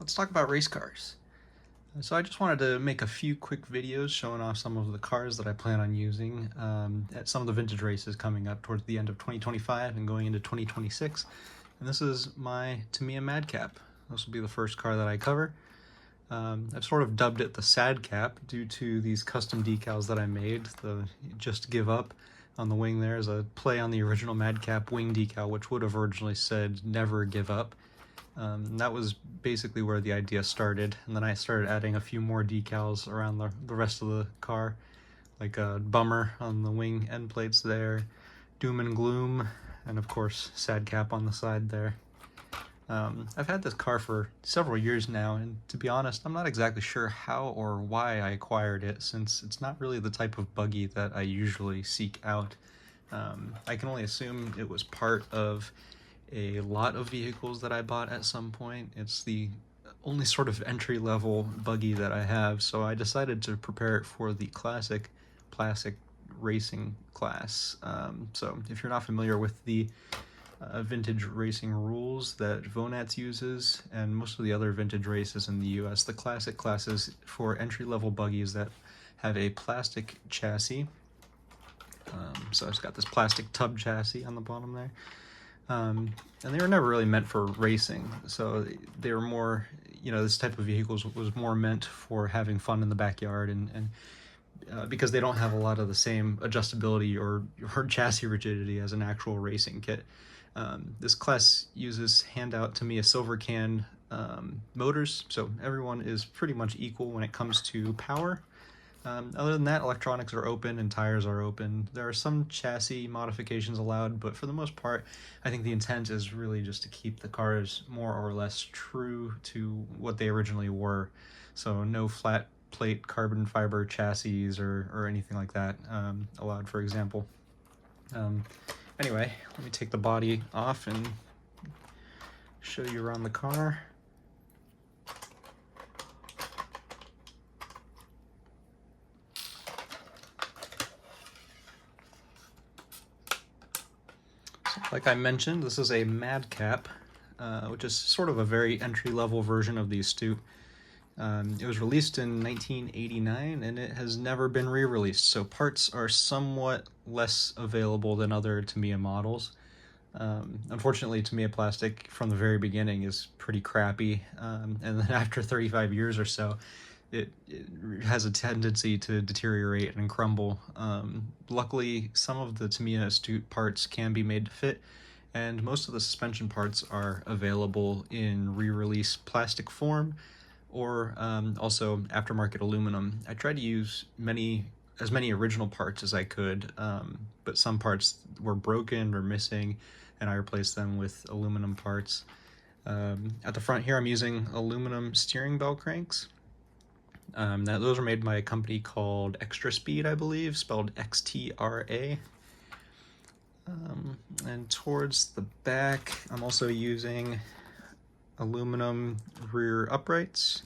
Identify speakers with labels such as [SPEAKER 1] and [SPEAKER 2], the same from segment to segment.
[SPEAKER 1] let's talk about race cars. So I just wanted to make a few quick videos showing off some of the cars that I plan on using at some of the vintage races coming up towards the end of 2025 and going into 2026. And this is my Tamiya Madcap. This will be the first car that I cover. I've sort of dubbed it the Sadcap due to these custom decals that I made. The Just Give Up on the wing there is a play on the original Madcap wing decal, which would have originally said Never Give Up. That was basically where the idea started, and then I started adding a few more decals around the rest of the car, like a bummer on the wing end plates there, doom and gloom, and of course Sadcap on the side there. I've had this car for several years now, and to be honest, I'm not exactly sure how or why I acquired it, since it's not really the type of buggy that I usually seek out. I can only assume it was part of a lot of vehicles that I bought at some point. It's the only sort of entry-level buggy that I have, so I decided to prepare it for the classic racing class. So if you're not familiar with the vintage racing rules that Vonats uses and most of the other vintage races in the US, the classic class is for entry-level buggies that have a plastic chassis. So it's got this plastic tub chassis on the bottom there. And they were never really meant for racing, so they were more, this type of vehicles was more meant for having fun in the backyard, and because they don't have a lot of the same adjustability or chassis rigidity as an actual racing kit. This class uses handout Tamiya silver can motors, so everyone is pretty much equal when it comes to power. Other than that, electronics are open and tires are open. There are some chassis modifications allowed, but for the most part, I think the intent is really just to keep the cars more or less true to what they originally were. So no flat plate carbon fiber chassis or anything like that allowed, for example. Anyway, let me take the body off and show you around the car. Like I mentioned, this is a Madcap, which is sort of a very entry-level version of the Astute. It was released in 1989, and it has never been re-released, so parts are somewhat less available than other Tamiya models. Unfortunately, Tamiya plastic from the very beginning is pretty crappy, and then after 35 years or so, it has a tendency to deteriorate and crumble. Luckily, some of the Tamiya Astute parts can be made to fit, and most of the suspension parts are available in re-release plastic form, or also aftermarket aluminum. I tried to use as many original parts as I could, but some parts were broken or missing, and I replaced them with aluminum parts. At the front here, I'm using aluminum steering bell cranks. Those are made by a company called Extra Speed, I believe, spelled XTRA. And towards the back, I'm also using aluminum rear uprights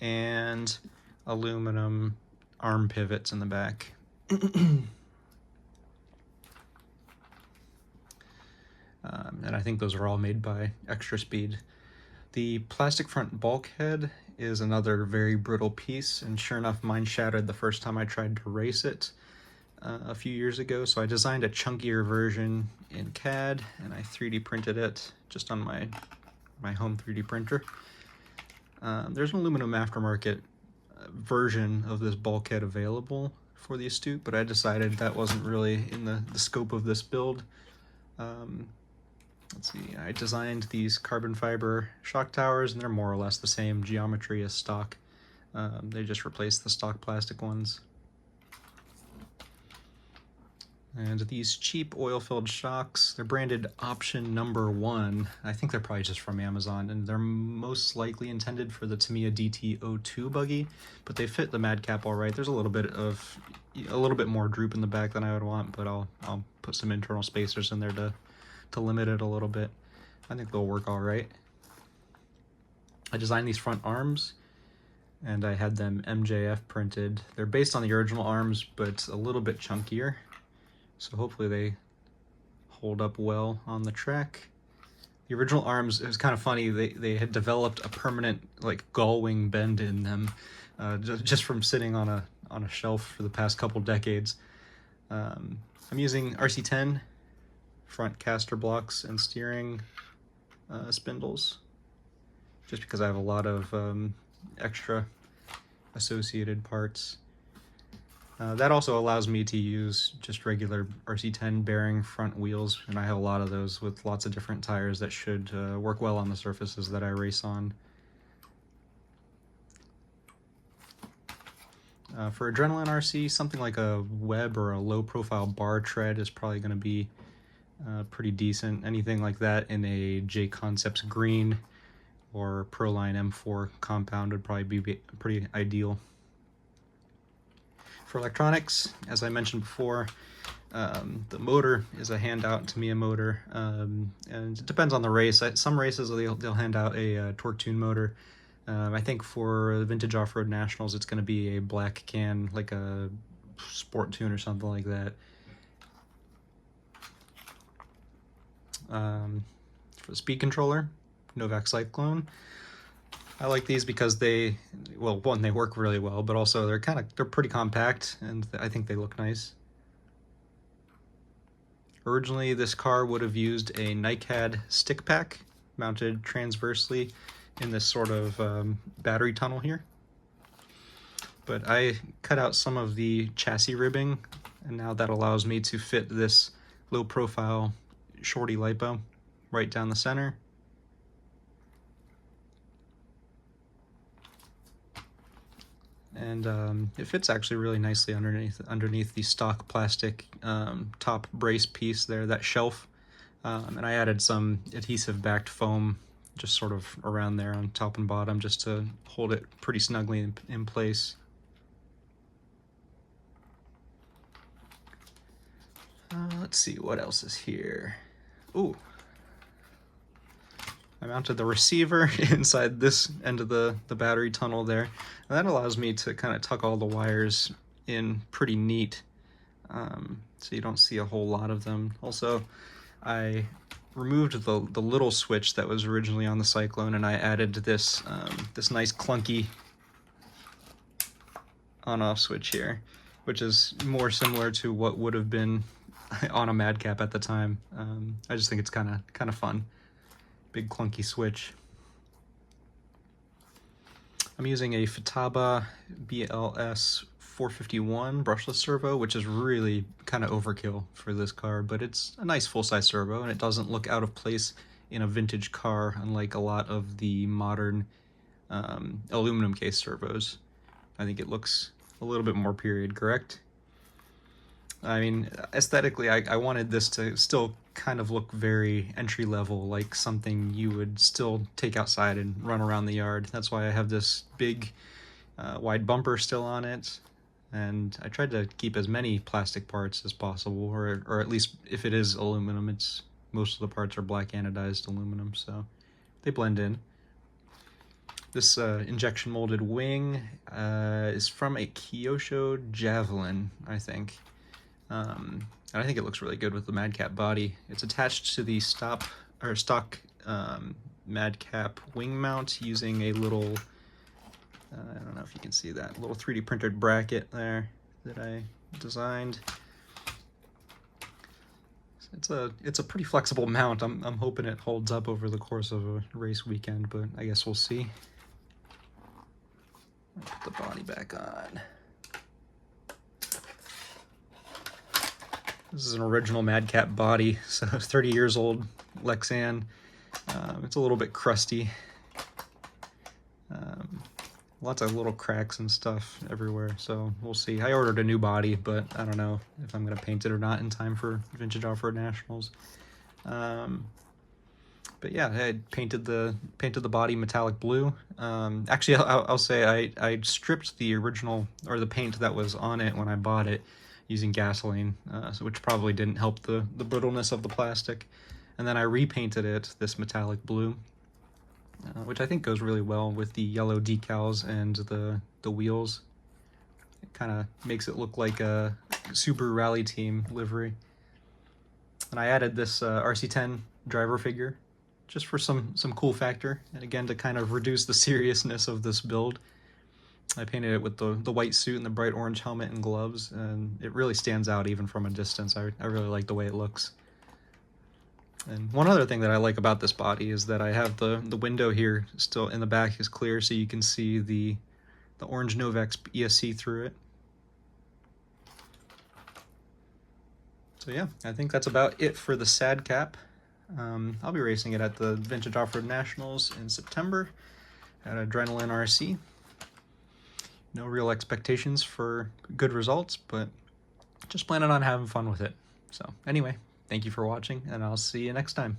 [SPEAKER 1] and aluminum arm pivots in the back. And I think those are all made by Extra Speed. The plastic front bulkhead is another very brittle piece, and sure enough, mine shattered the first time I tried to race it a few years ago, so I designed a chunkier version in CAD, and I 3D printed it just on my home 3D printer. There's an aluminum aftermarket version of this bulkhead available for the Astute, but I decided that wasn't really in the scope of this build. Let's see, I designed these carbon fiber shock towers, and they're more or less the same geometry as stock. They just replaced the stock plastic ones. And these cheap oil-filled shocks, they're branded option number 1. I think they're probably just from Amazon, and they're most likely intended for the Tamiya DT02 buggy, but they fit the Madcap all right. There's a little bit more droop in the back than I would want, but I'll put some internal spacers in there to limit it a little bit. I think they'll work all right. I designed these front arms, and I had them MJF printed. They're based on the original arms, but a little bit chunkier, so hopefully they hold up well on the track. The original arms, it was kind of funny, they had developed a permanent like gull wing bend in them just from sitting on a shelf for the past couple decades. I'm using RC10 front caster blocks and steering spindles, just because I have a lot of extra associated parts. That also allows me to use just regular RC10 bearing front wheels, and I have a lot of those with lots of different tires that should work well on the surfaces that I race on. For Adrenaline RC, something like a web or a low-profile bar tread is probably going to be pretty decent. Anything like that in a J Concepts green or Proline M4 compound would probably be pretty ideal. For electronics, as I mentioned before, the motor is a handout Tamiya motor, and it depends on the race. Some races they'll hand out a torque tune motor. I think for the Vintage Offroad Nationals it's going to be a black can, like a Sport Tune or something like that. For the speed controller, Novak Cyclone. I like these because they, well, one, they work really well, but also they're pretty compact, and I think they look nice. Originally, this car would have used a NiCad stick pack mounted transversely in this sort of battery tunnel here. But I cut out some of the chassis ribbing, and now that allows me to fit this low-profile shorty lipo right down the center. And it fits actually really nicely underneath the stock plastic top brace piece there, that shelf. And I added some adhesive backed foam just sort of around there on top and bottom just to hold it pretty snugly in place. Let's see what else is here. Ooh. I mounted the receiver inside this end of the battery tunnel there. And that allows me to kind of tuck all the wires in pretty neat, so you don't see a whole lot of them. Also, I removed the little switch that was originally on the Cyclone, and I added this this nice clunky on-off switch here, which is more similar to what would have been on a Madcap at the time. I just think it's kind of fun. Big clunky switch. I'm using a Futaba BLS 451 brushless servo, which is really kind of overkill for this car, but it's a nice full-size servo, and it doesn't look out of place in a vintage car, unlike a lot of the modern aluminum case servos. I think it looks a little bit more period correct. I mean, aesthetically, I wanted this to still kind of look very entry-level, like something you would still take outside and run around the yard. That's why I have this big wide bumper still on it, and I tried to keep as many plastic parts as possible, or at least if it is aluminum, most of the parts are black anodized aluminum, so they blend in. This injection molded wing is from a Kyosho Javelin, I think. And I think it looks really good with the Madcap body. It's attached to the stock Madcap wing mount using a little, I don't know if you can see that, little 3D printed bracket there that I designed. It's a pretty flexible mount. I'm hoping it holds up over the course of a race weekend, but I guess we'll see. Put the body back on. This is an original Madcap body, so it's 30 years old Lexan. It's a little bit crusty. Lots of little cracks and stuff everywhere, so we'll see. I ordered a new body, but I don't know if I'm going to paint it or not in time for Vintage Offroad Nationals. But yeah, I painted the body metallic blue. Actually, I'll say I stripped the original, or the paint that was on it when I bought it, using gasoline, which probably didn't help the brittleness of the plastic. And then I repainted it this metallic blue, which I think goes really well with the yellow decals and the wheels. It kind of makes it look like a Subaru Rally Team livery. And I added this RC10 driver figure just for some cool factor, and again to kind of reduce the seriousness of this build. I painted it with the white suit and the bright orange helmet and gloves, and it really stands out even from a distance. I really like the way it looks. And one other thing that I like about this body is that I have the window here still in the back is clear, so you can see the orange Novex ESC through it. So yeah, I think that's about it for the Sadcap. I'll be racing it at the Vintage Offroad Nationals in September at Adrenaline RC. No real expectations for good results, but just planning on having fun with it. So anyway, thank you for watching, and I'll see you next time.